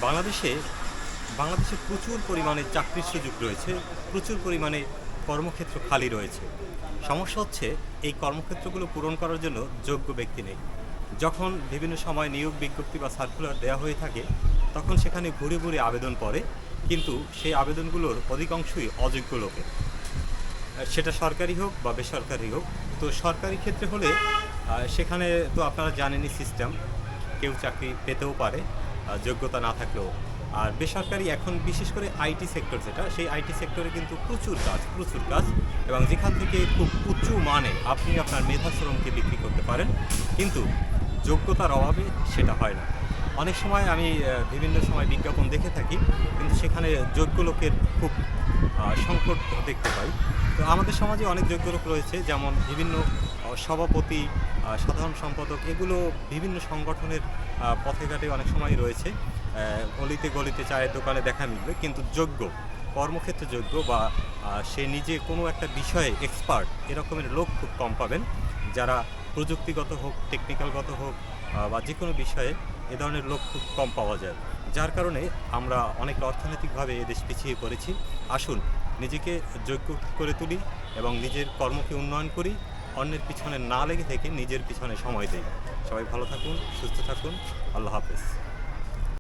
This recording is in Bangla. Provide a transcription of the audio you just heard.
বাংলাদেশে বাংলাদেশে প্রচুর পরিমাণে চাকরির সুযোগ রয়েছে, প্রচুর পরিমাণে কর্মক্ষেত্র খালি রয়েছে। সমস্যা হচ্ছে এই কর্মক্ষেত্রগুলো পূরণ করার জন্য যোগ্য ব্যক্তি নেই। যখন বিভিন্ন সময় নিয়োগ বিজ্ঞপ্তি বা সার্কুলার দেওয়া হয়ে থাকে, তখন সেখানে ভুরে ভুরে আবেদন পড়ে, কিন্তু সেই আবেদনগুলোর অধিকাংশই অযোগ্য লোকের। সেটা সরকারি হোক বা বেসরকারি হোক। তো সরকারি ক্ষেত্রে হলে সেখানে তো আপনারা জানেনই সিস্টেম, কেউ চাকরি পেতেও পারে যোগ্যতা না থাকলেও। আর বেসরকারি এখন বিশেষ করে আইটি সেক্টর যেটা, সেই আইটি সেক্টরে কিন্তু প্রচুর কাজ, এবং যেখান থেকে খুব উঁচু মানে আপনি আপনার মেধা শ্রমকে বিক্রি করতে পারেন, কিন্তু যোগ্যতার অভাবে সেটা হয় না। অনেক সময় আমি বিভিন্ন সময় বিজ্ঞাপন দেখে থাকি, কিন্তু সেখানে যোগ্য লোকের খুব সংকট দেখতে পাই। তো আমাদের সমাজে অনেক যোগ্য লোক রয়েছে, যেমন বিভিন্ন সভাপতি, সাধারণ সম্পাদক, এগুলো বিভিন্ন সংগঠনের পথে ঘাটে অনেক সময় রয়েছে। অলিতে গলিতে চায়ের দোকানে দেখা মিলবে, কিন্তু যোগ্য, কর্মক্ষেত্রে যোগ্য বা সে নিজে কোনো একটা বিষয়ে এক্সপার্ট, এরকমের লোক খুব কম পাবেন। যারা প্রযুক্তিগত হোক, টেকনিক্যালগত হোক, বা যে কোনো বিষয়ে এ ধরনের লোক খুব কম পাওয়া যায়। যার কারণে আমরা অনেক অর্থনৈতিকভাবে এদেশ পিছিয়ে পড়েছি। আসুন নিজেকে যোগ্য করে তুলি এবং নিজের কর্মকে উন্নয়ন করি, অন্যের পিছনে না লেগে থেকে নিজের পিছনে সময় দেই। সবাই ভালো থাকুন, সুস্থ থাকুন। আল্লাহ হাফেজ।